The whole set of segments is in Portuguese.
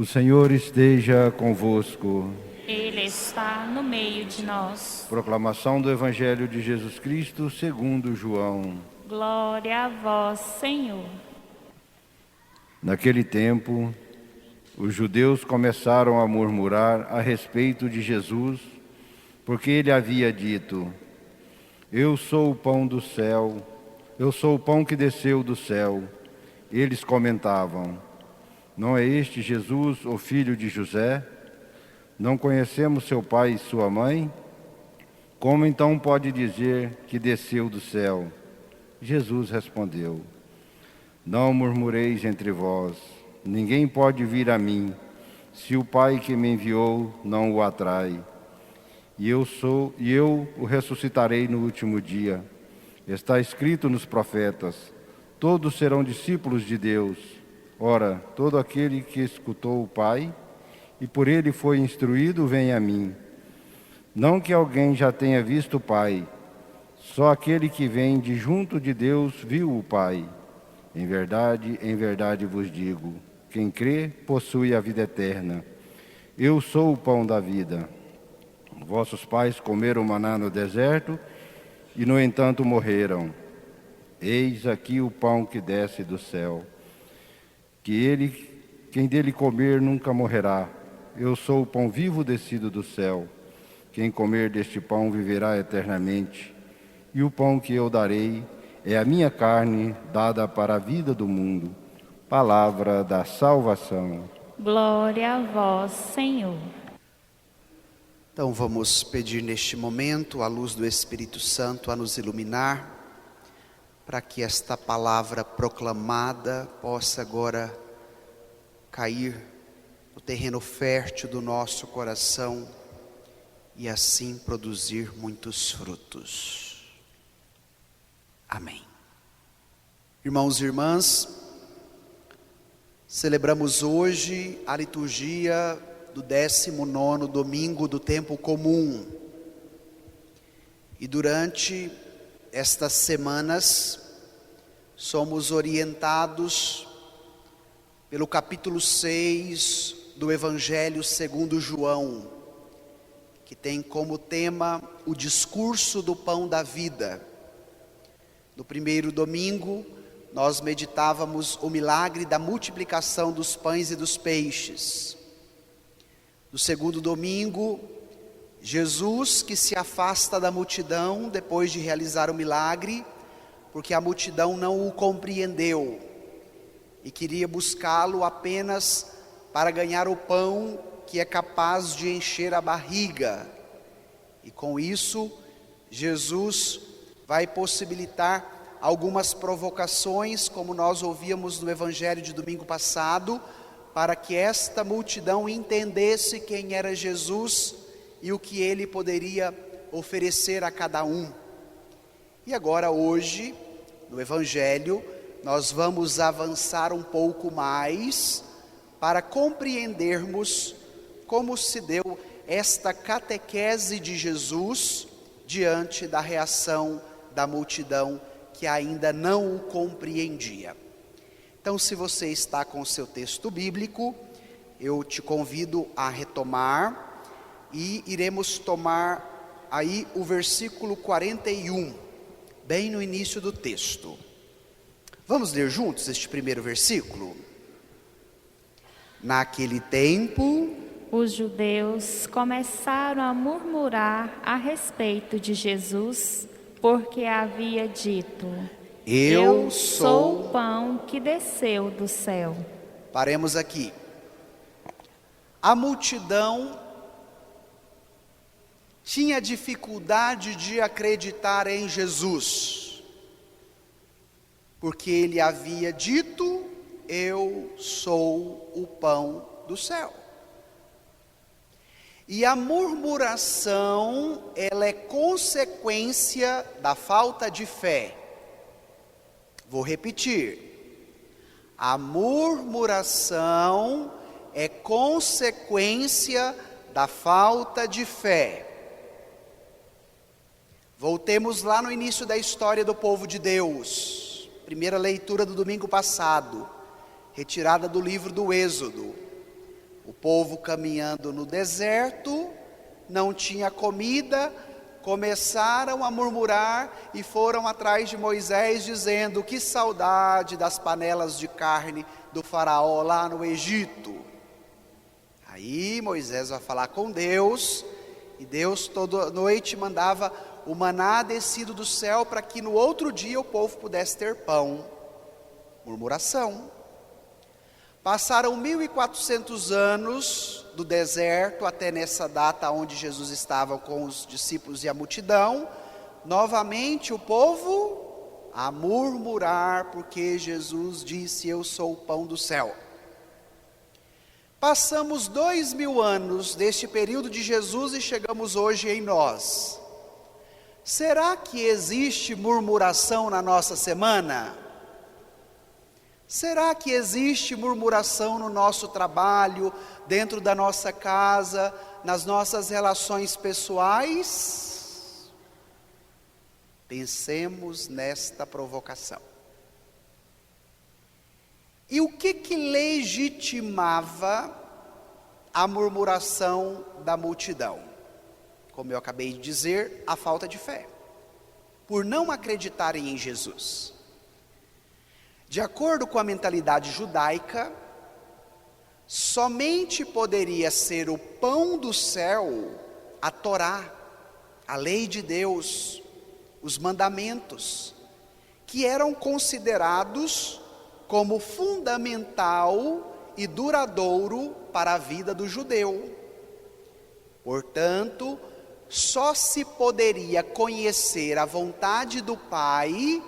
Senhor esteja convosco. Ele está no meio de nós. Proclamação do Evangelho de Jesus Cristo segundo João. Glória a vós, Senhor. Naquele tempo, os judeus começaram a murmurar a respeito de Jesus, porque ele havia dito: Eu sou o pão do céu, eu sou o pão que desceu do céu. Eles comentavam: Não é este Jesus, o filho de José? Não conhecemos seu pai e sua mãe? Como então pode dizer que desceu do céu? Jesus respondeu: Não murmureis entre vós. Ninguém pode vir a mim, se o Pai que me enviou não o atrai. E eu o ressuscitarei no último dia. Está escrito nos profetas: todos serão discípulos de Deus. Ora, todo aquele que escutou o Pai e por ele foi instruído, vem a mim. Não que alguém já tenha visto o Pai, só aquele que vem de junto de Deus viu o Pai. Em verdade vos digo, quem crê possui a vida eterna. Eu sou o pão da vida. Vossos pais comeram maná no deserto e, no entanto, morreram. Eis aqui o pão que desce do céu. Quem dele comer nunca morrerá. Eu sou o pão vivo descido do céu. Quem comer deste pão viverá eternamente. E o pão que eu darei é a minha carne, dada para a vida do mundo. Palavra da salvação. Glória a vós, Senhor. Então vamos pedir neste momento a luz do Espírito Santo a nos iluminar, para que esta palavra proclamada possa agora cair no terreno fértil do nosso coração e assim produzir muitos frutos. Amém. Irmãos e irmãs, celebramos hoje a liturgia do 19º domingo do tempo comum. E durante estas semanas somos orientados pelo capítulo 6 do Evangelho segundo João, que tem como tema o discurso do pão da vida. No primeiro domingo, nós meditávamos o milagre da multiplicação dos pães e dos peixes. No segundo domingo, Jesus que se afasta da multidão depois de realizar o milagre, porque a multidão não o compreendeu e queria buscá-lo apenas para ganhar o pão que é capaz de encher a barriga. E com isso, Jesus vai possibilitar algumas provocações, como nós ouvíamos no Evangelho de domingo passado, para que esta multidão entendesse quem era Jesus e o que ele poderia oferecer a cada um. E agora hoje, no Evangelho, nós vamos avançar um pouco mais para compreendermos como se deu esta catequese de Jesus diante da reação da multidão que ainda não o compreendia. Então, se você está com o seu texto bíblico, eu te convido a retomar e iremos tomar aí o versículo 41, bem no início do texto. Vamos ler juntos este primeiro versículo? Naquele tempo, os judeus começaram a murmurar a respeito de Jesus, porque havia dito: Eu sou o pão que desceu do céu. Paremos aqui. A multidão tinha dificuldade de acreditar em Jesus, porque ele havia dito: Eu sou o pão do céu. E a murmuração, ela é consequência da falta de fé. Vou repetir. A murmuração é consequência da falta de fé. Voltemos lá no início da história do povo de Deus. Primeira leitura do domingo passado, retirada do livro do Êxodo. O povo caminhando no deserto, não tinha comida, começaram a murmurar e foram atrás de Moisés dizendo: que saudade das panelas de carne do faraó lá no Egito. Aí Moisés vai falar com Deus, e Deus toda noite mandava o maná descido do céu para que no outro dia o povo pudesse ter pão. Murmuração. Passaram 1400 anos do deserto até nessa data onde Jesus estava com os discípulos e a multidão. Novamente o povo a murmurar, porque Jesus disse: eu sou o pão do céu. Passamos 2000 anos deste período de Jesus e chegamos hoje em nós. Será que existe murmuração na nossa semana? Será que existe murmuração no nosso trabalho, dentro da nossa casa, nas nossas relações pessoais? Pensemos nesta provocação. E o que legitimava a murmuração da multidão? Como eu acabei de dizer, a falta de fé, por não acreditarem em Jesus. De acordo com a mentalidade judaica, somente poderia ser o pão do céu a Torá, a lei de Deus, os mandamentos, que eram considerados como fundamental e duradouro para a vida do judeu. Portanto, só se poderia conhecer a vontade do Pai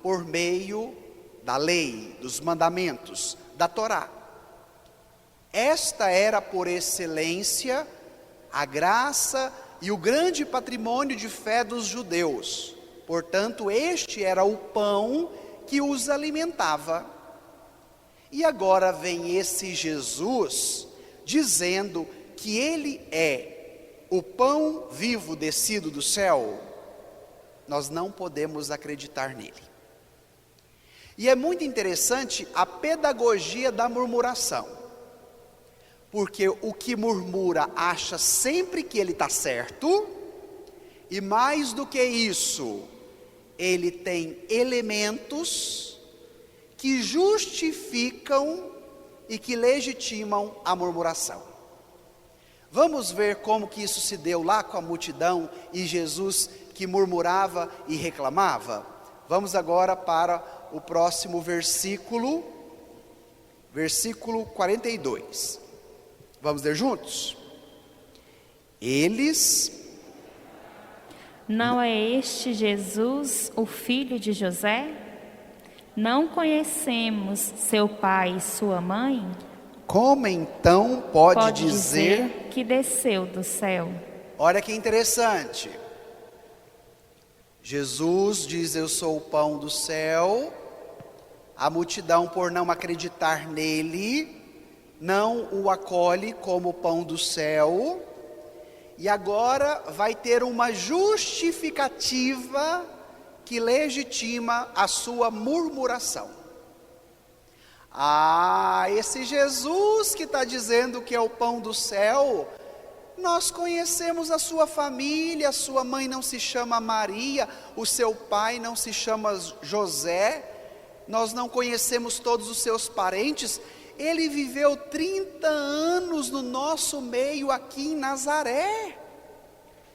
por meio da lei, dos mandamentos, da Torá. Esta era por excelência a graça e o grande patrimônio de fé dos judeus. Portanto, este era o pão que os alimentava. E agora vem esse Jesus dizendo que ele é o pão vivo descido do céu. Nós não podemos acreditar nele. E é muito interessante a pedagogia da murmuração, porque o que murmura acha sempre que ele está certo, e mais do que isso, ele tem elementos que justificam e que legitimam a murmuração. Vamos ver como que isso se deu lá com a multidão e Jesus que murmurava e reclamava? Vamos agora para o próximo versículo, versículo 42. Vamos ler juntos? Eles... Não é este Jesus, o filho de José? Não conhecemos seu pai e sua mãe? Como então pode dizer que desceu do céu? Olha que interessante. Jesus diz: eu sou o pão do céu. A multidão, por não acreditar nele, não o acolhe como o pão do céu. E agora vai ter uma justificativa que legitima a sua murmuração. Esse Jesus que está dizendo que é o pão do céu, nós conhecemos a sua família, a sua mãe não se chama Maria, o seu pai não se chama José, nós não conhecemos todos os seus parentes. Ele viveu 30 anos no nosso meio aqui em Nazaré.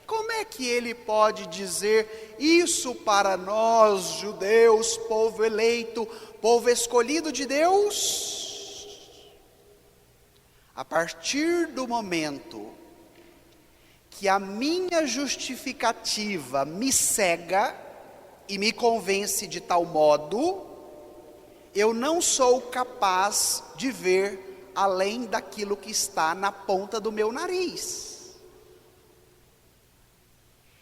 Como é que ele pode dizer isso para nós, judeus, povo eleito, povo escolhido de Deus? A partir do momento que a minha justificativa me cega e me convence de tal modo, eu não sou capaz de ver além daquilo que está na ponta do meu nariz.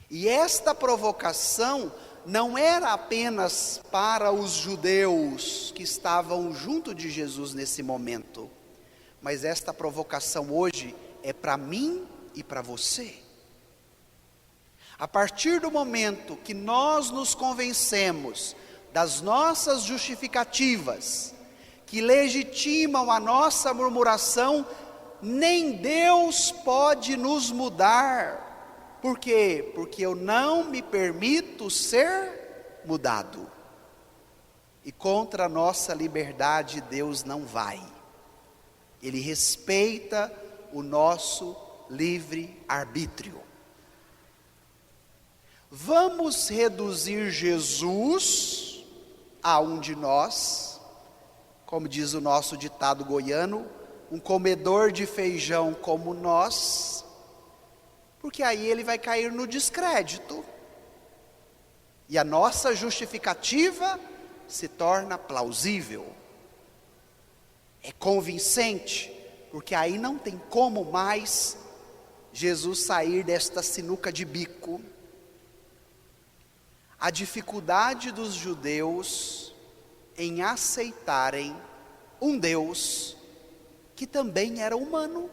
E esta provocação não era apenas para os judeus que estavam junto de Jesus nesse momento, mas esta provocação hoje é para mim e para você. A partir do momento que nós nos convencemos das nossas justificativas, que legitimam a nossa murmuração, nem Deus pode nos mudar. Por quê? Porque eu não me permito ser mudado. E contra a nossa liberdade Deus não vai. Ele respeita o nosso livre-arbítrio. Vamos reduzir Jesus a um de nós, como diz o nosso ditado goiano, um comedor de feijão como nós, porque aí ele vai cair no descrédito. E a nossa justificativa se torna plausível, é convincente, porque aí não tem como mais Jesus sair desta sinuca de bico. A dificuldade dos judeus em aceitarem um Deus que também era humano.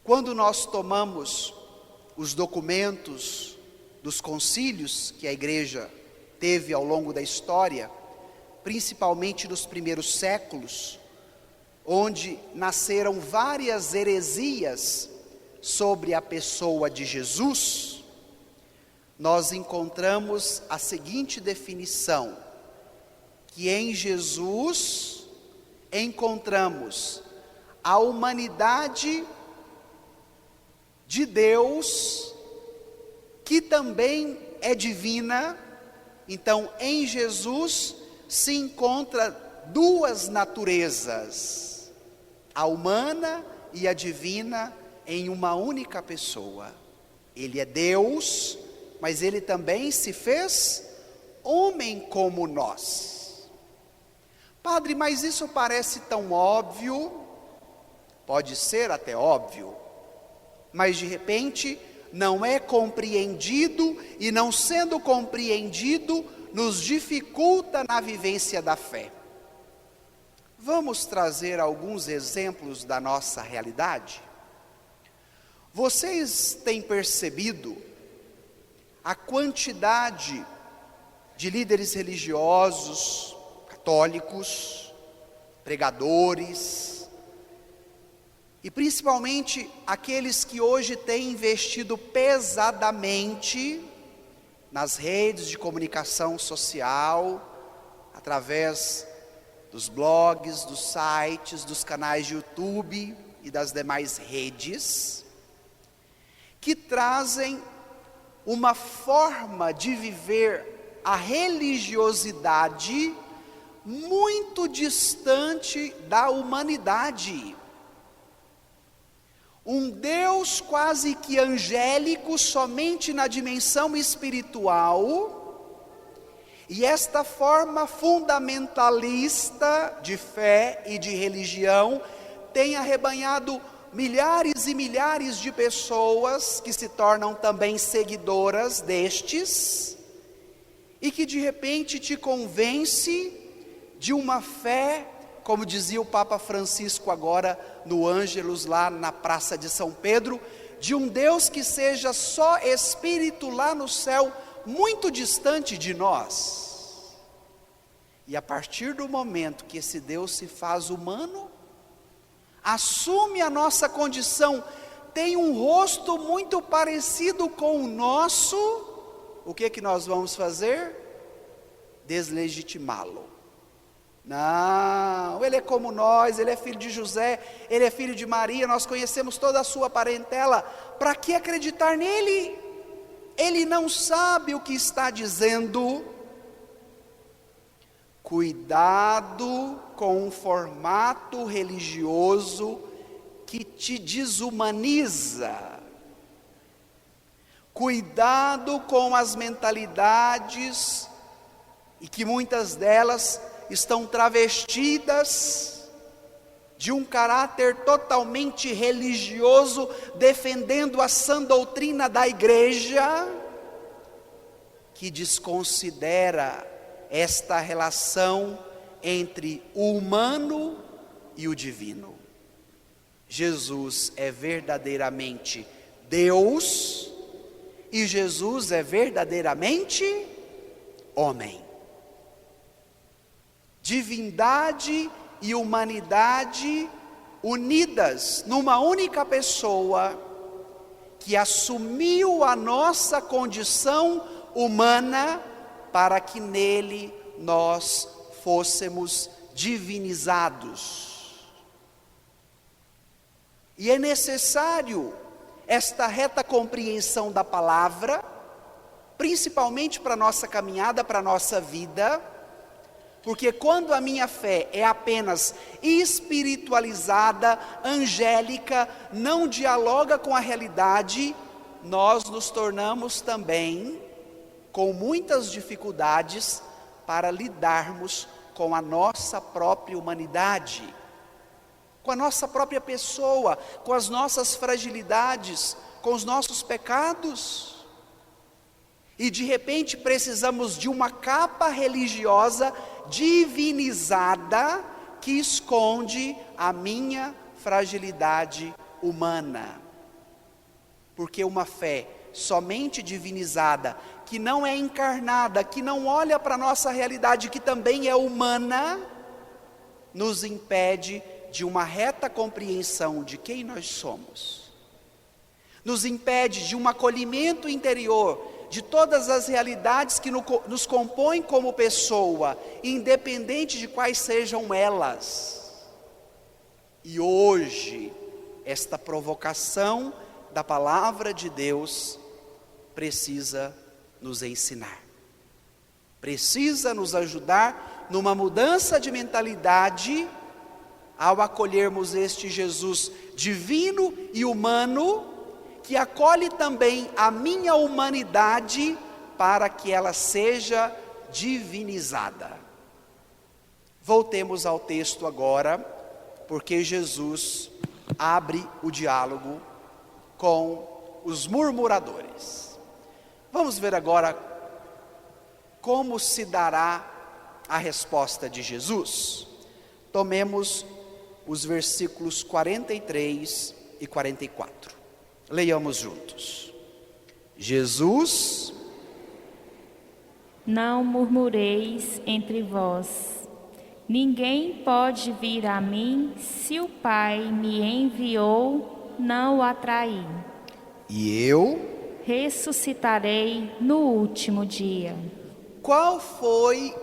Quando nós tomamos os documentos dos concílios que a igreja teve ao longo da história, principalmente nos primeiros séculos, onde nasceram várias heresias sobre a pessoa de Jesus, nós encontramos a seguinte definição, que em Jesus encontramos a humanidade de Deus, que também é divina. Então, em Jesus se encontra duas naturezas, a humana e a divina, em uma única pessoa. Ele é Deus, mas ele também se fez homem como nós. Padre, mas isso parece tão óbvio. Pode ser até óbvio, mas de repente não é compreendido, e não sendo compreendido, nos dificulta na vivência da fé. Vamos trazer alguns exemplos da nossa realidade? Vocês têm percebido a quantidade de líderes religiosos, católicos, pregadores, e principalmente aqueles que hoje têm investido pesadamente nas redes de comunicação social, através dos blogs, dos sites, dos canais de YouTube e das demais redes, que trazem uma forma de viver a religiosidade muito distante da humanidade. Um Deus quase que angélico somente na dimensão espiritual, e esta forma fundamentalista de fé e de religião tem arrebanhado milhares e milhares de pessoas que se tornam também seguidoras destes, e que de repente te convence de uma fé, como dizia o Papa Francisco agora no Ângelus lá na Praça de São Pedro, de um Deus que seja só Espírito lá no céu, muito distante de nós. E a partir do momento que esse Deus se faz humano, assume a nossa condição, tem um rosto muito parecido com o nosso, o que nós vamos fazer? Deslegitimá-lo. Não, ele é como nós, ele é filho de José, ele é filho de Maria, nós conhecemos toda a sua parentela, para que acreditar nele? Ele não sabe o que está dizendo. Cuidado com um formato religioso que te desumaniza. Cuidado com as mentalidades, e que muitas delas estão travestidas de um caráter totalmente religioso, defendendo a sã doutrina da igreja, que desconsidera esta relação entre o humano e o divino. Jesus é verdadeiramente Deus, e Jesus é verdadeiramente homem. Divindade e humanidade unidas numa única pessoa que assumiu a nossa condição humana para que nele nós fôssemos divinizados. E é necessário esta reta compreensão da palavra, principalmente para a nossa caminhada, para a nossa vida, porque quando a minha fé é apenas espiritualizada, angélica, não dialoga com a realidade, nós nos tornamos também com muitas dificuldades para lidarmos com a nossa própria humanidade, com a nossa própria pessoa, com as nossas fragilidades, com os nossos pecados. E de repente precisamos de uma capa religiosa divinizada que esconde a minha fragilidade humana. Porque uma fé somente divinizada, que não é encarnada, que não olha para a nossa realidade, que também é humana, nos impede de uma reta compreensão de quem nós somos. Nos impede de um acolhimento interior de todas as realidades que nos compõem como pessoa, independente de quais sejam elas. E hoje, esta provocação da palavra de Deus precisa nos ensinar, precisa nos ajudar numa mudança de mentalidade, ao acolhermos este Jesus divino e humano, que acolhe também a minha humanidade para que ela seja divinizada. Voltemos ao texto agora, porque Jesus abre o diálogo com os murmuradores. Vamos ver agora como se dará a resposta de Jesus. Tomemos os versículos 43 e 44. Leiamos juntos. Jesus: Não murmureis entre vós. Ninguém pode vir a mim se o Pai me enviou não o atrair. E eu ressuscitarei no último dia. Qual foi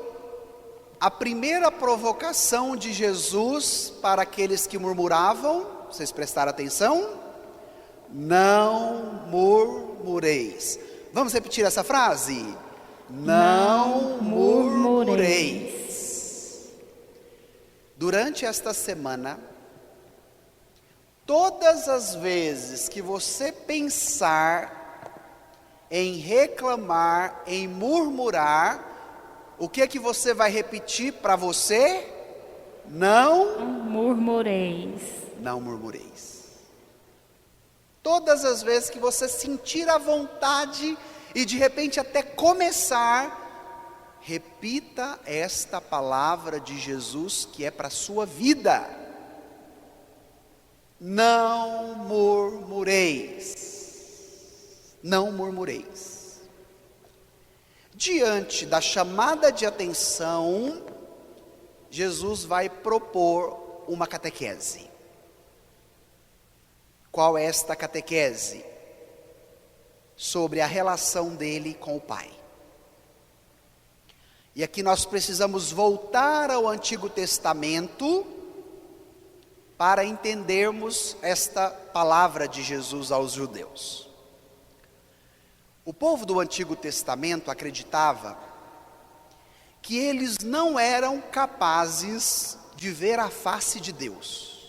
a primeira provocação de Jesus para aqueles que murmuravam? Vocês prestaram atenção? Não murmureis. Vamos repetir essa frase? Não murmureis. Durante esta semana, todas as vezes que você pensar em reclamar, em murmurar, o que é que você vai repetir para você? Não murmureis. Não murmureis. Todas as vezes que você sentir a vontade e de repente até começar, repita esta palavra de Jesus que é para a sua vida. Não murmureis. Não murmureis. Diante da chamada de atenção, Jesus vai propor uma catequese. Qual é esta catequese? Sobre a relação dele com o Pai. E aqui nós precisamos voltar ao Antigo Testamento para entendermos esta palavra de Jesus aos judeus. O povo do Antigo Testamento acreditava que eles não eram capazes de ver a face de Deus.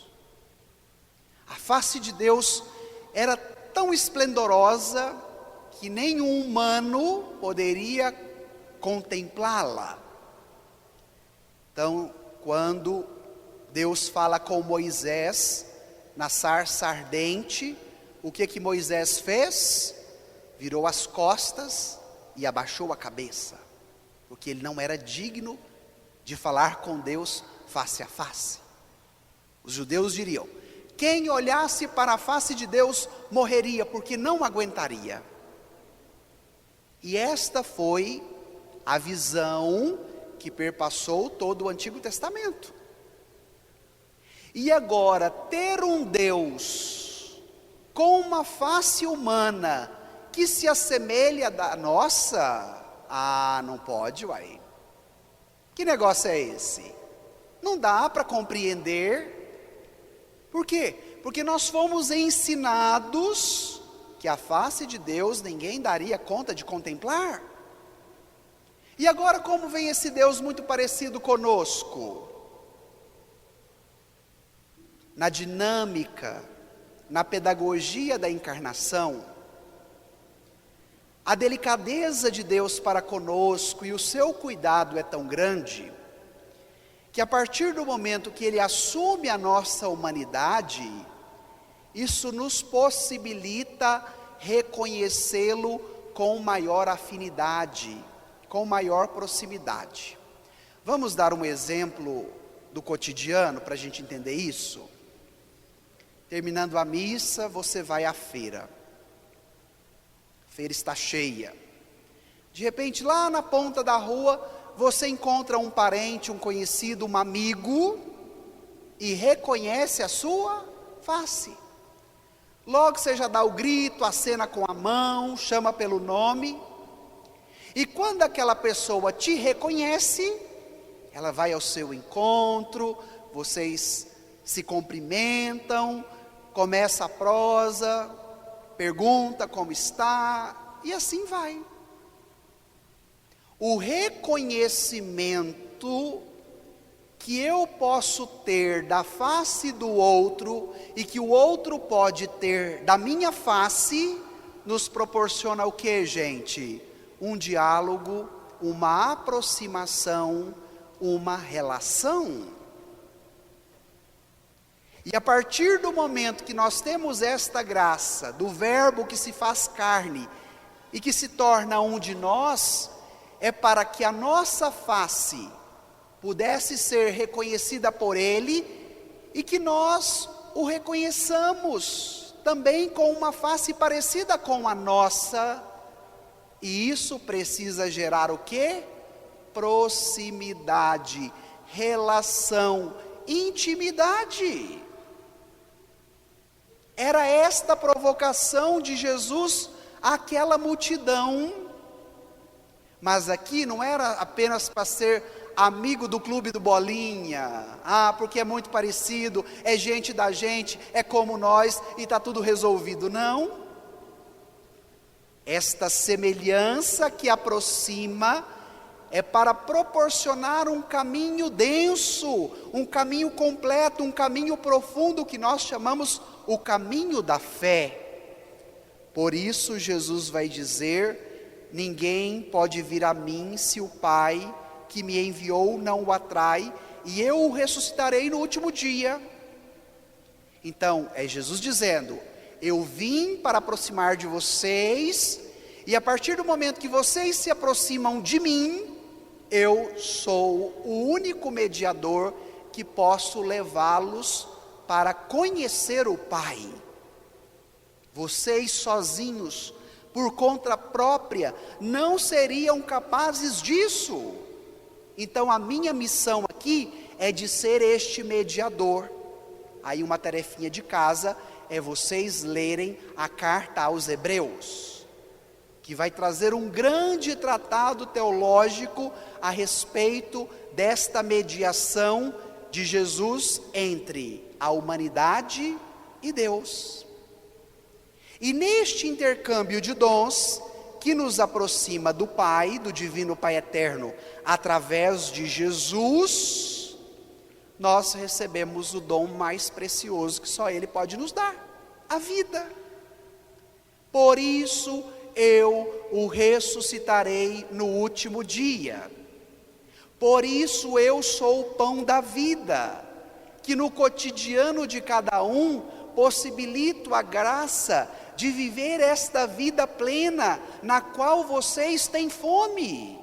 A face de Deus era tão esplendorosa que nenhum humano poderia contemplá-la. Então, quando Deus fala com Moisés na sarça ardente, o que Moisés fez? Virou as costas e abaixou a cabeça, porque ele não era digno de falar com Deus face a face. Os judeus diriam: quem olhasse para a face de Deus morreria, porque não aguentaria. E esta foi a visão que perpassou todo o Antigo Testamento. E agora, ter um Deus com uma face humana que se assemelha da nossa, não pode, uai. Que negócio é esse? Não dá para compreender. Por quê? Porque nós fomos ensinados que a face de Deus ninguém daria conta de contemplar. E agora como vem esse Deus muito parecido conosco? Na dinâmica, na pedagogia da encarnação, a delicadeza de Deus para conosco e o seu cuidado é tão grande, que a partir do momento que Ele assume a nossa humanidade, isso nos possibilita reconhecê-lo com maior afinidade, com maior proximidade. Vamos dar um exemplo do cotidiano para a gente entender isso? Terminando a missa, você vai à feira. A feira está cheia. De repente, lá na ponta da rua, você encontra um parente, um conhecido, um amigo, e reconhece a sua face. Logo você já dá o grito, acena com a mão, chama pelo nome. E quando aquela pessoa te reconhece, ela vai ao seu encontro, vocês se cumprimentam, começa a prosa, pergunta como está, e assim vai. O reconhecimento que eu posso ter da face do outro e que o outro pode ter da minha face, nos proporciona o que, gente? Um diálogo, uma aproximação, uma relação. E a partir do momento que nós temos esta graça do Verbo que se faz carne e que se torna um de nós, é para que a nossa face pudesse ser reconhecida por Ele e que nós o reconheçamos também com uma face parecida com a nossa. E isso precisa gerar o quê? Proximidade, relação, intimidade. Era esta a provocação de Jesus àquela multidão. Mas aqui não era apenas para ser amigo do clube do Bolinha, porque é muito parecido, é gente da gente, é como nós e está tudo resolvido. Não. Esta semelhança que aproxima é para proporcionar um caminho denso, um caminho completo, um caminho profundo que nós chamamos o caminho da fé. Por isso Jesus vai dizer: ninguém pode vir a mim se o Pai que me enviou não o atrai, e eu o ressuscitarei no último dia. Então, é Jesus dizendo: eu vim para aproximar de vocês, e a partir do momento que vocês se aproximam de mim, eu sou o único mediador que posso levá-los para conhecer o Pai. Vocês sozinhos, por conta própria, não seriam capazes disso. Então a minha missão aqui é de ser este mediador. Aí uma tarefinha de casa é vocês lerem a carta aos Hebreus, que vai trazer um grande tratado teológico a respeito desta mediação de Jesus entre a humanidade e Deus. E neste intercâmbio de dons, que nos aproxima do Pai, do Divino Pai Eterno, através de Jesus, nós recebemos o dom mais precioso que só Ele pode nos dar: a vida. Por isso eu o ressuscitarei no último dia. Por isso eu sou o pão da vida, que no cotidiano de cada um possibilito a graça de viver esta vida plena, na qual vocês têm fome.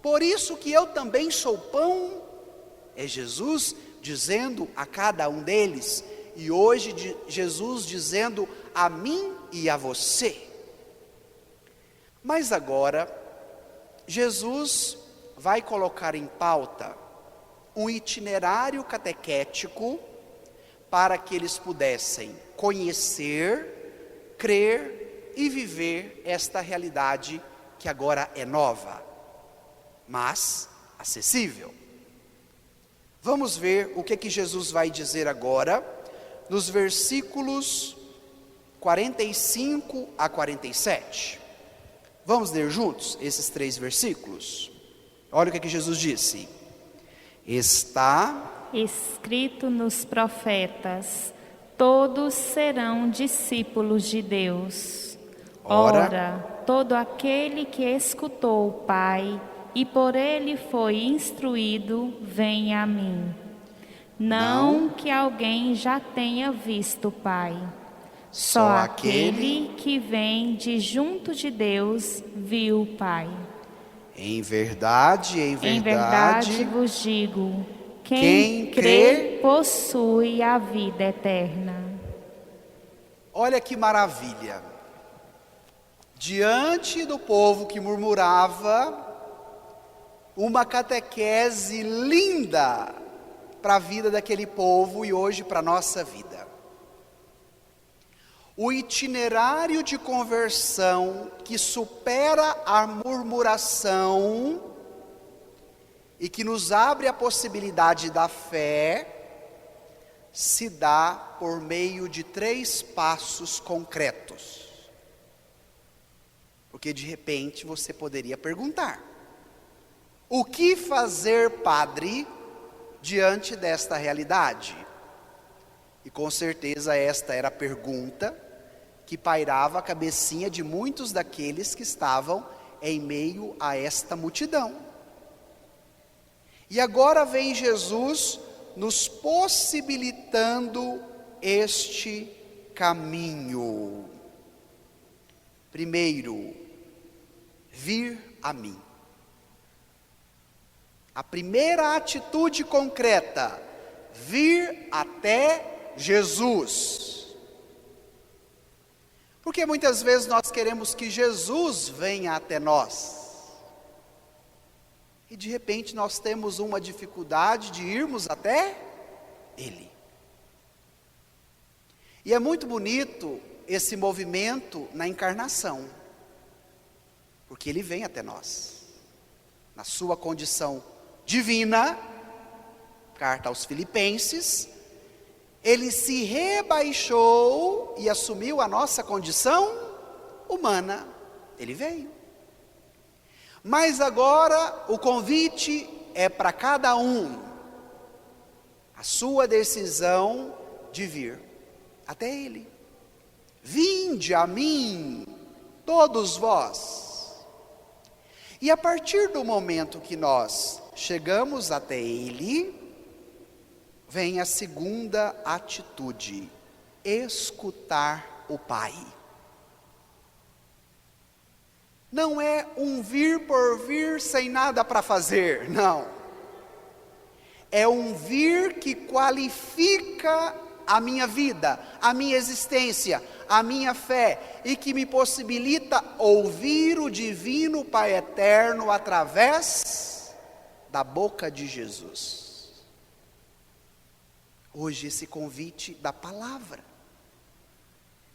Por isso que eu também sou pão. É Jesus dizendo a cada um deles, e hoje Jesus dizendo a mim e a você. Mas agora, Jesus vai colocar em pauta um itinerário catequético para que eles pudessem conhecer, crer e viver esta realidade que agora é nova, mas acessível. Vamos ver o que Jesus vai dizer agora, nos versículos 45 a 47. Vamos ler juntos esses 3 versículos? Olha o que Jesus disse. Está escrito nos profetas: todos serão discípulos de Deus. Ora, todo aquele que escutou o Pai e por ele foi instruído, vem a mim. Não que alguém já tenha visto o Pai. Só aquele que vem de junto de Deus viu o Pai. Em verdade vos digo, quem crê possui a vida eterna. Olha que maravilha. Diante do povo que murmurava, uma catequese linda para a vida daquele povo e hoje para a nossa vida. O itinerário de conversão que supera a murmuração e que nos abre a possibilidade da fé, se dá por meio de 3 passos concretos. Porque de repente você poderia perguntar: o que fazer, padre, diante desta realidade? E com certeza esta era a pergunta que pairava a cabecinha de muitos daqueles que estavam em meio a esta multidão. E agora vem Jesus nos possibilitando este caminho. Primeiro, vir a mim. A primeira atitude concreta, vir até Jesus. Porque muitas vezes nós queremos que Jesus venha até nós. E de repente nós temos uma dificuldade de irmos até Ele. E é muito bonito esse movimento na encarnação. Porque Ele vem até nós. Na sua condição divina, carta aos Filipenses, Ele se rebaixou e assumiu a nossa condição humana. Ele veio. Mas agora o convite é para cada um. A sua decisão de vir até Ele. Vinde a mim, todos vós. E a partir do momento que nós chegamos até Ele, vem a segunda atitude: escutar o Pai. Não é um vir por vir sem nada para fazer, não. É um vir que qualifica a minha vida, a minha existência, a minha fé, e que me possibilita ouvir o divino Pai eterno através da boca de Jesus. Hoje esse convite da palavra.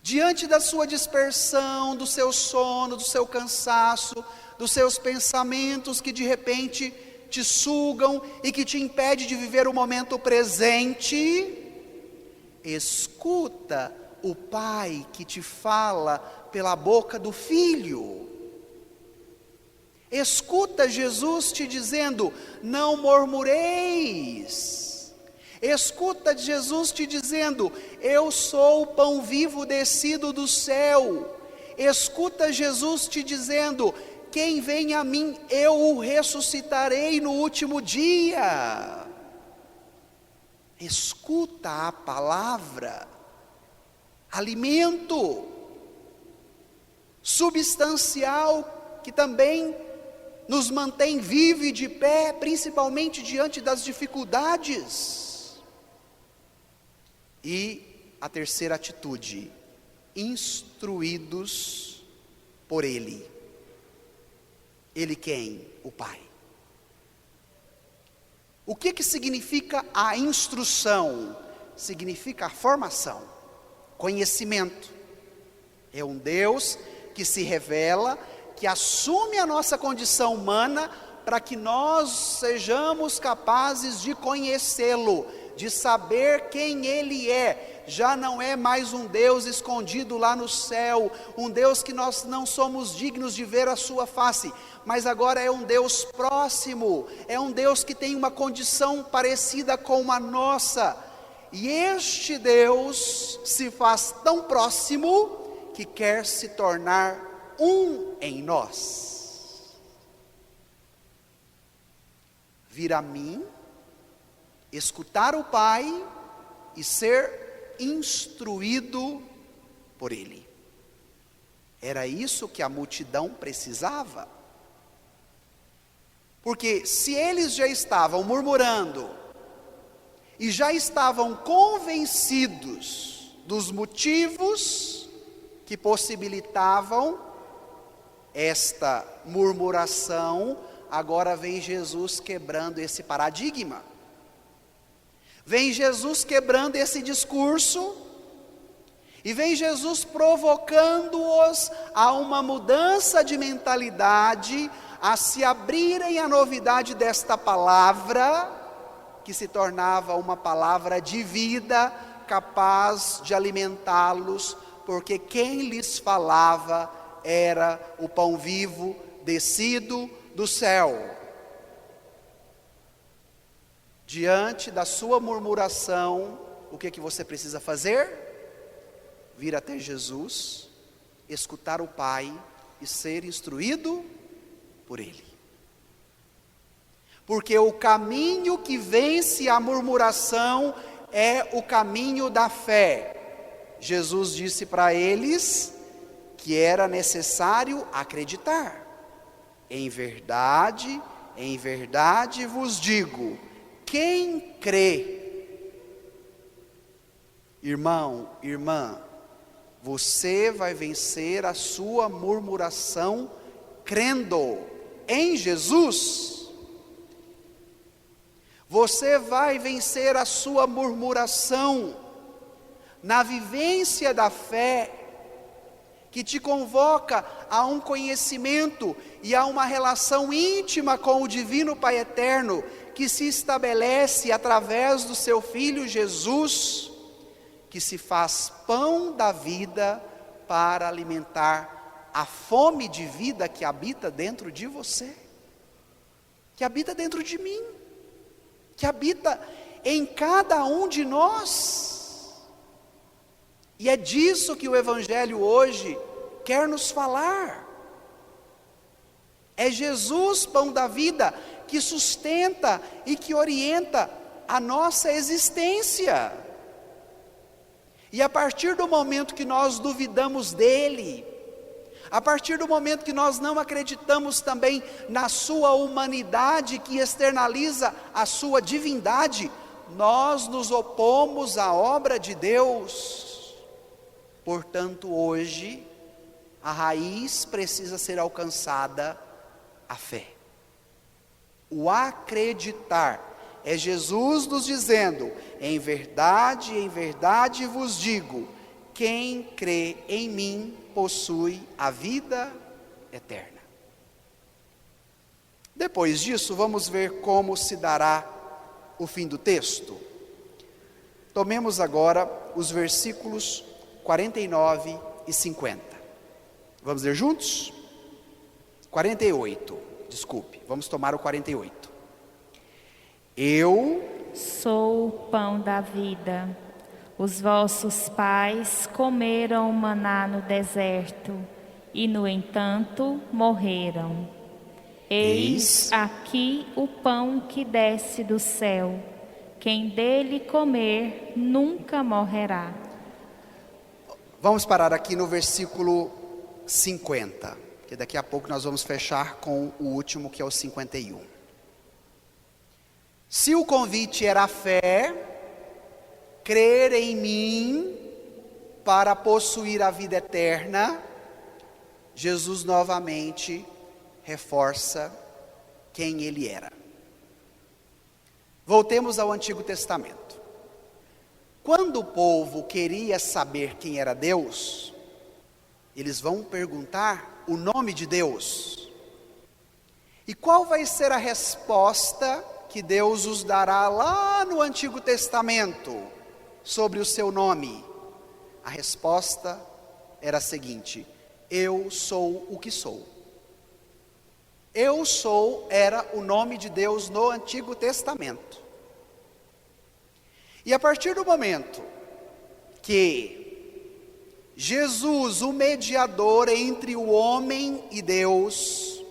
Diante da sua dispersão, do seu sono, do seu cansaço, dos seus pensamentos que de repente te sugam e que te impede de viver o momento presente, escuta o Pai que te fala pela boca do Filho. Escuta Jesus te dizendo: não murmureis. Escuta Jesus te dizendo: eu sou o pão vivo descido do céu. Escuta Jesus te dizendo: quem vem a mim, eu o ressuscitarei no último dia. Escuta a palavra, alimento substancial que também nos mantém vivos e de pé, principalmente diante das dificuldades. E a terceira atitude, instruídos por Ele. Ele quem? O Pai. O que significa a instrução? significa formação, conhecimento. É um Deus que se revela, que assume a nossa condição humana para que nós sejamos capazes de conhecê-lo, de saber quem Ele é. Já não é mais um Deus escondido lá no céu, um Deus que nós não somos dignos de ver a sua face, mas agora é um Deus próximo, é um Deus que tem uma condição parecida com a nossa, e este Deus se faz tão próximo que quer se tornar um em nós. Vir a mim, escutar o Pai e ser instruído por Ele. Era isso que a multidão precisava. Porque se eles já estavam murmurando e já estavam convencidos dos motivos que possibilitavam esta murmuração, agora vem Jesus quebrando esse paradigma. Vem Jesus quebrando esse discurso, e vem Jesus provocando-os a uma mudança de mentalidade, a se abrirem à novidade desta palavra, que se tornava uma palavra de vida, capaz de alimentá-los, porque quem lhes falava era o pão vivo descido do céu. Diante da sua murmuração, o que você precisa fazer? Vir até Jesus, escutar o Pai e ser instruído por Ele. Porque o caminho que vence a murmuração é o caminho da fé. Jesus disse para eles que era necessário acreditar. Em verdade vos digo, quem crê, irmão, irmã, você vai vencer a sua murmuração crendo em Jesus. Você vai vencer a sua murmuração na vivência da fé, que te convoca a um conhecimento e a uma relação íntima com o Divino Pai Eterno, que se estabelece através do seu Filho Jesus, que se faz pão da vida para alimentar a fome de vida que habita dentro de você, que habita dentro de mim, que habita em cada um de nós. E é disso que o Evangelho hoje quer nos falar. É Jesus, pão da vida, que sustenta e que orienta a nossa existência. E a partir do momento que nós duvidamos dele, a partir do momento que nós não acreditamos também na sua humanidade, que externaliza a sua divindade, nós nos opomos à obra de Deus. Portanto, hoje, a raiz precisa ser alcançada, a fé. O acreditar. É Jesus nos dizendo, em verdade vos digo, quem crê em mim possui a vida eterna. Depois disso, vamos ver como se dará o fim do texto. Tomemos agora os versículos 49 e 50. Vamos ler juntos? 48, desculpe, vamos tomar o 48. Eu sou o pão da vida. Os vossos pais comeram maná no deserto e, no entanto, morreram. Eis aqui o pão que desce do céu. Quem dele comer nunca morrerá. Vamos parar aqui no versículo 50, que daqui a pouco nós vamos fechar com o último, que é o 51. Se o convite era a fé, crer em mim para possuir a vida eterna, Jesus novamente reforça quem ele era. Voltemos ao Antigo Testamento. Quando o povo queria saber quem era Deus, eles vão perguntar o nome de Deus. E qual vai ser a resposta que Deus os dará lá no Antigo Testamento sobre o seu nome? A resposta era a seguinte: eu sou o que sou. Eu sou era o nome de Deus no Antigo Testamento. E a partir do momento que Jesus, o mediador entre o homem e Deus,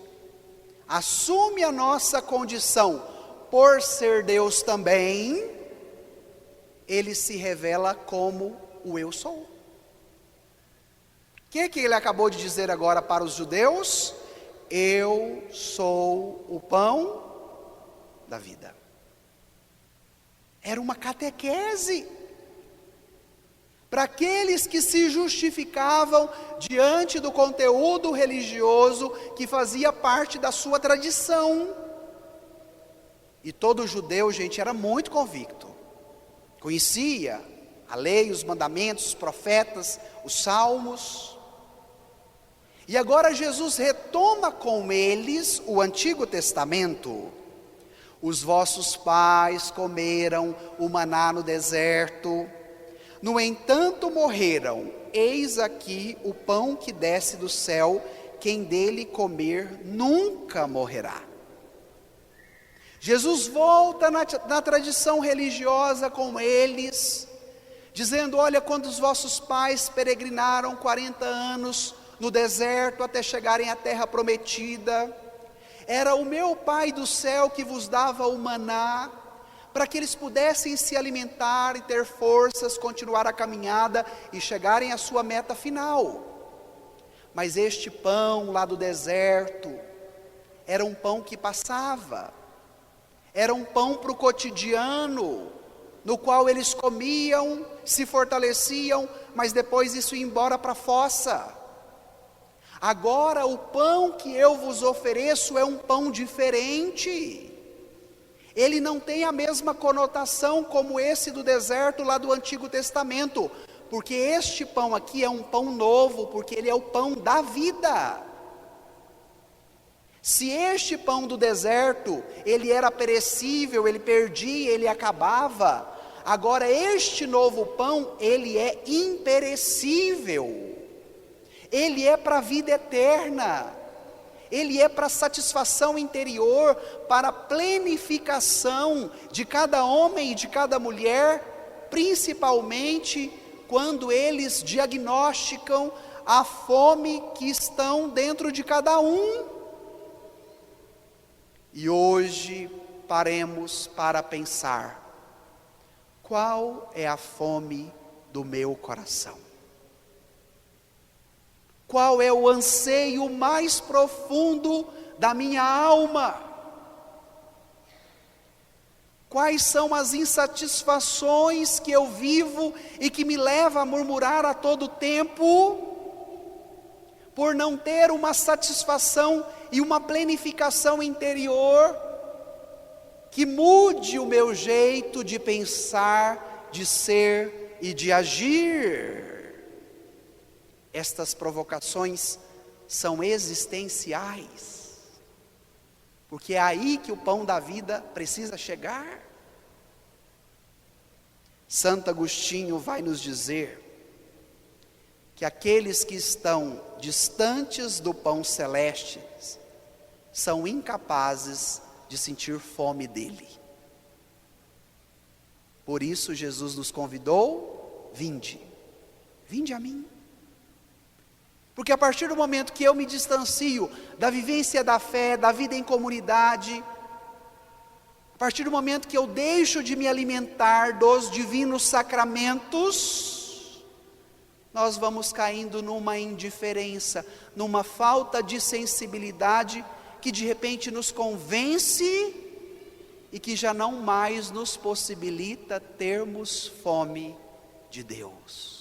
assume a nossa condição por ser Deus também, ele se revela como o eu sou. O que ele acabou de dizer agora para os judeus? Eu sou o pão da vida. Era uma catequese para aqueles que se justificavam diante do conteúdo religioso que fazia parte da sua tradição. E todo judeu, gente, era muito convicto. Conhecia a lei, os mandamentos, os profetas, os salmos. E agora Jesus retoma com eles o Antigo Testamento. Os vossos pais comeram o maná no deserto, no entanto morreram. Eis aqui o pão que desce do céu, quem dele comer nunca morrerá. Jesus volta na tradição religiosa com eles, dizendo: olha, quando os vossos pais peregrinaram 40 anos no deserto até chegarem à terra prometida, era o meu Pai do céu que vos dava o maná, para que eles pudessem se alimentar e ter forças, continuar a caminhada e chegarem à sua meta final. Mas este pão lá do deserto, era um pão que passava, era um pão para o cotidiano, no qual eles comiam, se fortaleciam, mas depois isso ia embora para a fossa. Agora o pão que eu vos ofereço é um pão diferente. Ele não tem a mesma conotação como esse do deserto lá do Antigo Testamento, porque este pão aqui é um pão novo, porque ele é o pão da vida. Se este pão do deserto, ele era perecível, ele perdia, ele acabava, agora este novo pão, ele é imperecível. Ele é para a vida eterna, ele é para a satisfação interior, para a plenificação de cada homem e de cada mulher, principalmente quando eles diagnosticam a fome que estão dentro de cada um. E hoje paremos para pensar: qual é a fome do meu coração? Qual é o anseio mais profundo da minha alma? Quais são as insatisfações que eu vivo e que me levam a murmurar a todo tempo, por não ter uma satisfação e uma plenificação interior, que mude o meu jeito de pensar, de ser e de agir? Estas provocações são existenciais, porque é aí que o pão da vida precisa chegar. Santo Agostinho vai nos dizer que aqueles que estão distantes do pão celeste são incapazes de sentir fome dele. Por isso Jesus nos convidou: vinde, vinde a mim. Porque a partir do momento que eu me distancio da vivência da fé, da vida em comunidade, a partir do momento que eu deixo de me alimentar dos divinos sacramentos, nós vamos caindo numa indiferença, numa falta de sensibilidade, que de repente nos convence e que já não mais nos possibilita termos fome de Deus.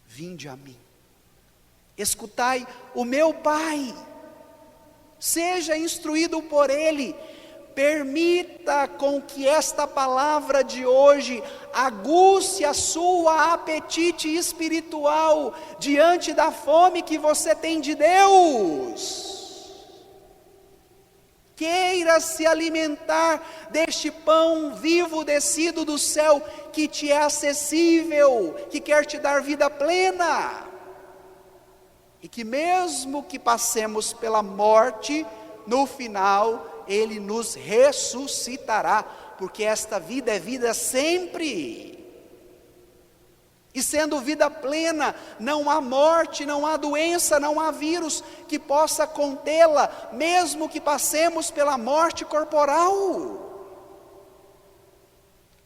Vinde a mim, escutai o meu Pai, seja instruído por Ele, Permita com que esta palavra de hoje aguce a sua apetite espiritual diante da fome que você tem de Deus. Queira se alimentar deste pão vivo descido do céu, que te é acessível, que quer te dar vida plena. E que mesmo que passemos pela morte, no final Ele nos ressuscitará, porque esta vida é vida sempre. E sendo vida plena, não há morte, não há doença, não há vírus que possa contê-la, mesmo que passemos pela morte corporal.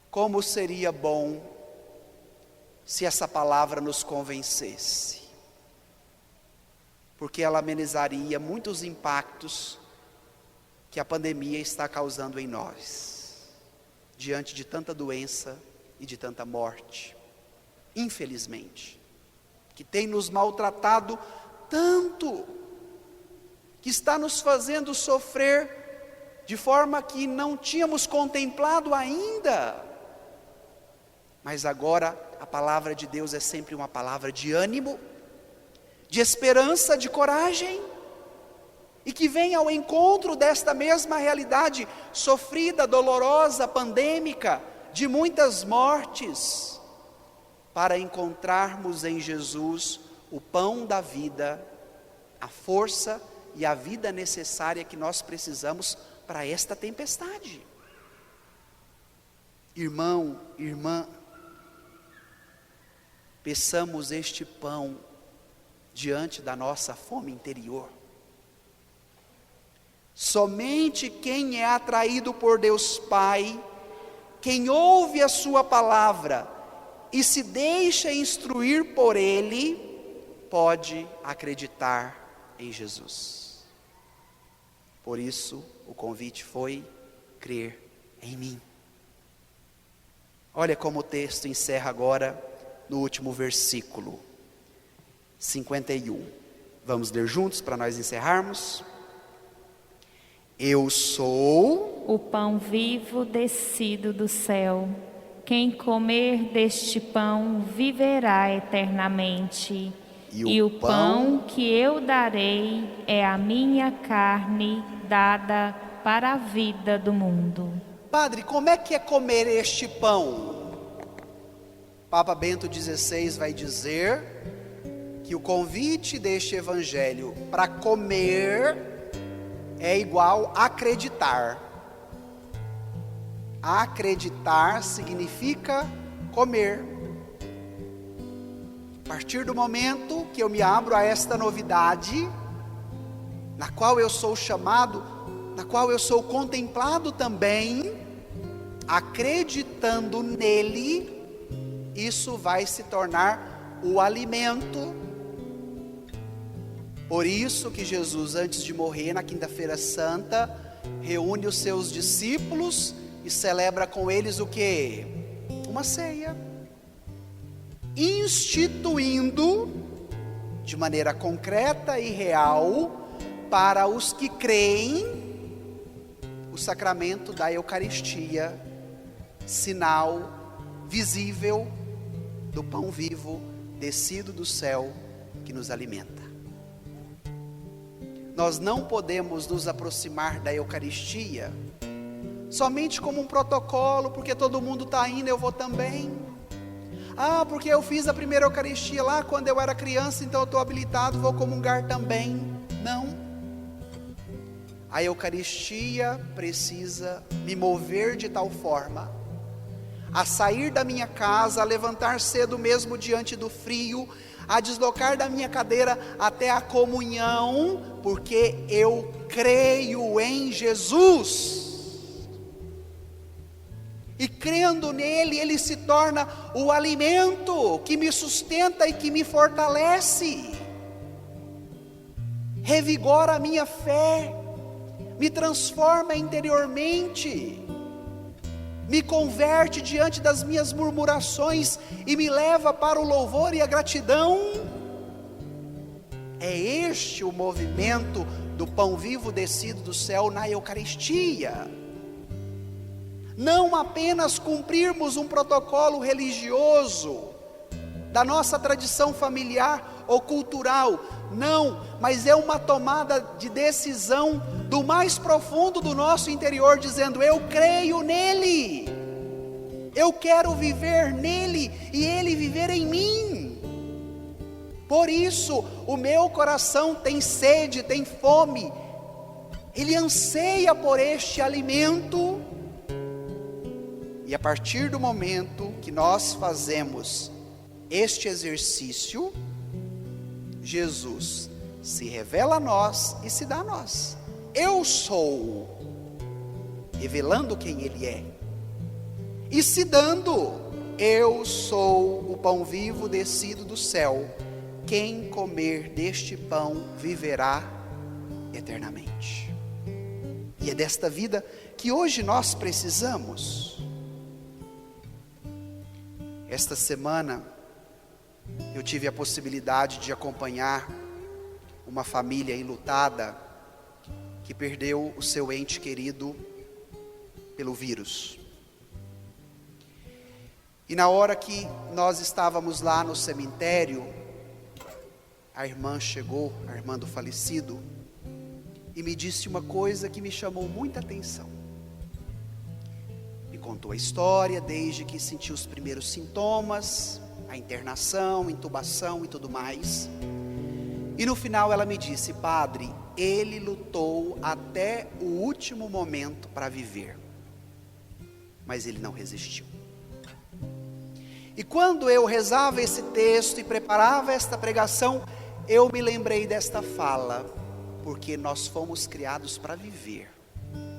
Como seria bom se essa palavra nos convencesse, porque ela amenizaria muitos impactos que a pandemia está causando em nós, diante de tanta doença e de tanta morte. Infelizmente, que tem nos maltratado tanto, que está nos fazendo sofrer de forma que não tínhamos contemplado ainda. Mas agora a palavra de Deus é sempre uma palavra de ânimo, de esperança, de coragem, e que vem ao encontro desta mesma realidade sofrida, dolorosa, pandêmica, de muitas mortes, para encontrarmos em Jesus o pão da vida, a força e a vida necessária que nós precisamos para esta tempestade. Irmão, irmã, peçamos este pão diante da nossa fome interior. Somente quem é atraído por Deus Pai, quem ouve a sua palavra e se deixa instruir por Ele, pode acreditar em Jesus. Por isso, o convite foi crer em mim. Olha como o texto encerra agora no último versículo, 51. Vamos ler juntos para nós encerrarmos? Eu sou o pão vivo descido do céu. Quem comer deste pão viverá eternamente. E o pão que eu darei é a minha carne dada para a vida do mundo. Padre, como é que é comer este pão? Papa Bento XVI vai dizer que o convite deste evangelho para comer é igual a acreditar. Acreditar significa comer. A partir do momento que eu me abro a esta novidade, na qual eu sou chamado, na qual eu sou contemplado também, acreditando nele, isso vai se tornar o alimento. Por isso que Jesus, antes de morrer na quinta-feira santa, reúne os seus discípulos e celebra com eles o quê? Uma ceia, instituindo de maneira concreta e real para os que creem o sacramento da Eucaristia, sinal visível do pão vivo descido do céu que nos alimenta. Nós não podemos nos aproximar da Eucaristia somente como um protocolo, porque todo mundo está indo, eu vou também. Porque eu fiz a primeira Eucaristia lá quando eu era criança, então eu estou habilitado, vou comungar também. Não. A Eucaristia precisa me mover de tal forma a sair da minha casa, a levantar cedo mesmo diante do frio, a deslocar da minha cadeira até a comunhão, porque eu creio em Jesus. E crendo nele, ele se torna o alimento que me sustenta e que me fortalece, revigora a minha fé, me transforma interiormente, me converte diante das minhas murmurações e me leva para o louvor e a gratidão. É este o movimento do pão vivo descido do céu na Eucaristia. não apenas cumprirmos um protocolo religioso, da nossa tradição familiar ou cultural, não, mas é uma tomada de decisão do mais profundo do nosso interior, dizendo: eu creio nele, eu quero viver nele e ele viver em mim. Por isso o meu coração tem sede, tem fome, ele anseia por este alimento. E a partir do momento que nós fazemos este exercício, Jesus se revela a nós e se dá a nós. Eu sou, revelando quem Ele é, e se dando: eu sou o pão vivo descido do céu, quem comer deste pão viverá eternamente. E é desta vida que hoje nós precisamos. Esta semana eu tive a possibilidade de acompanhar uma família enlutada que perdeu o seu ente querido pelo vírus. E na hora que nós estávamos lá no cemitério, a irmã chegou, a irmã do falecido, e me disse uma coisa que me chamou muita atenção. Me contou a história desde que sentiu os primeiros sintomas, a internação, intubação e tudo mais. E no final ela me disse: padre, ele lutou até o último momento para viver, mas ele não resistiu. E quando eu rezava esse texto e preparava esta pregação, eu me lembrei desta fala: porque nós fomos criados para viver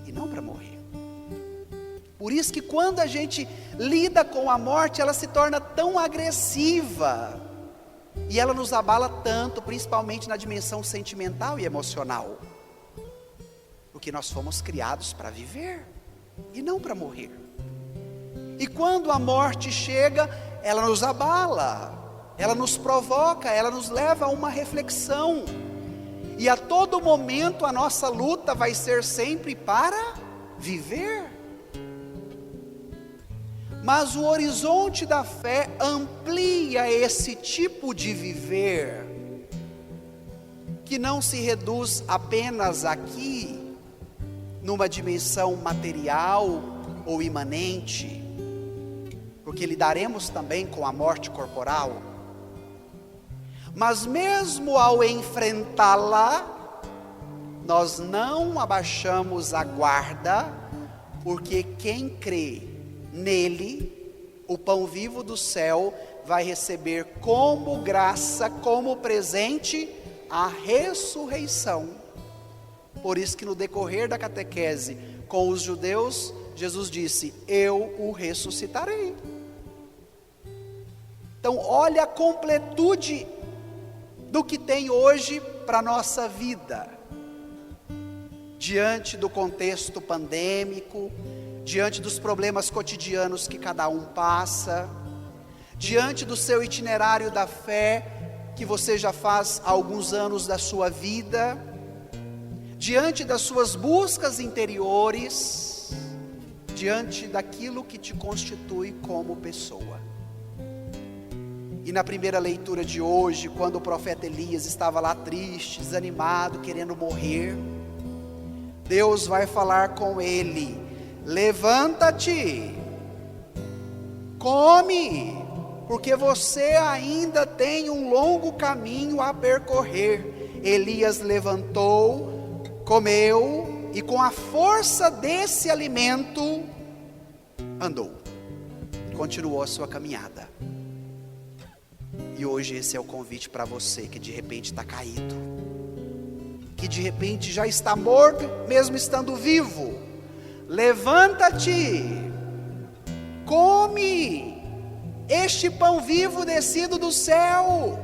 e não para morrer. Por isso que quando a gente lida com a morte, ela se torna tão agressiva, e ela nos abala tanto, principalmente na dimensão sentimental e emocional, porque nós fomos criados para viver e não para morrer. E quando a morte chega, ela nos abala, ela nos provoca, ela nos leva a uma reflexão, e a todo momento a nossa luta vai ser sempre para viver. Mas o horizonte da fé amplia esse tipo de viver, que não se reduz apenas aqui, numa dimensão material ou imanente, porque lidaremos também com a morte corporal. Mas mesmo ao enfrentá-la, nós não abaixamos a guarda, porque quem crê nele, o pão vivo do céu, vai receber como graça, como presente, a ressurreição. Por isso que no decorrer da catequese com os judeus, Jesus disse: eu o ressuscitarei. Então olha a completude do que tem hoje para a nossa vida, diante do contexto pandêmico, diante dos problemas cotidianos que cada um passa, diante do seu itinerário da fé, que você já faz há alguns anos da sua vida, diante das suas buscas interiores, diante daquilo que te constitui como pessoa. E na primeira leitura de hoje, quando o profeta Elias estava lá triste, desanimado, querendo morrer, Deus vai falar com ele: levanta-te, come, porque você ainda tem um longo caminho a percorrer. Elias levantou, comeu, e com a força desse alimento, andou, continuou a sua caminhada. E hoje esse é o convite para você que de repente está caído, que de repente já está morto, mesmo estando vivo. Levanta-te, come este pão vivo descido do céu,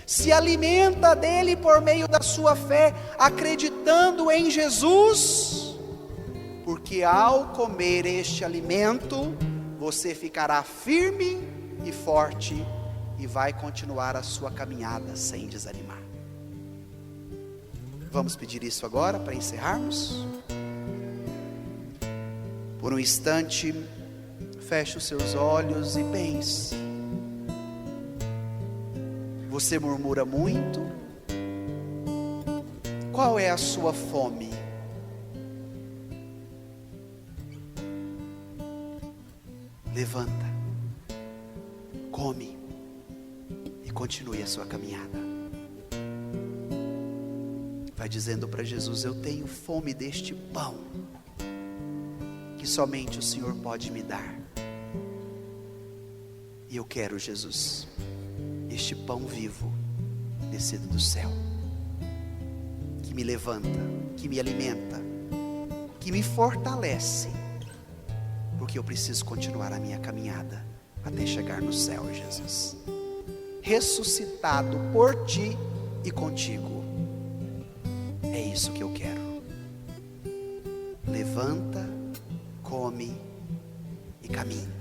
se alimenta dele por meio da sua fé, acreditando em Jesus, porque ao comer este alimento, você ficará firme e forte, e vai continuar a sua caminhada sem desanimar. Vamos pedir isso agora para encerrarmos? Por um instante, feche os seus olhos e pense. Você murmura muito? Qual é a sua fome? Levanta, come e continue a sua caminhada. Vai dizendo para Jesus: eu tenho fome deste pão que somente o Senhor pode me dar. E eu quero, Jesus, este pão vivo descido do céu, que me levanta, que me alimenta, que me fortalece, porque eu preciso continuar a minha caminhada até chegar no céu, Jesus. Ressuscitado por ti e contigo. É isso que eu quero. Levanta, come e caminha.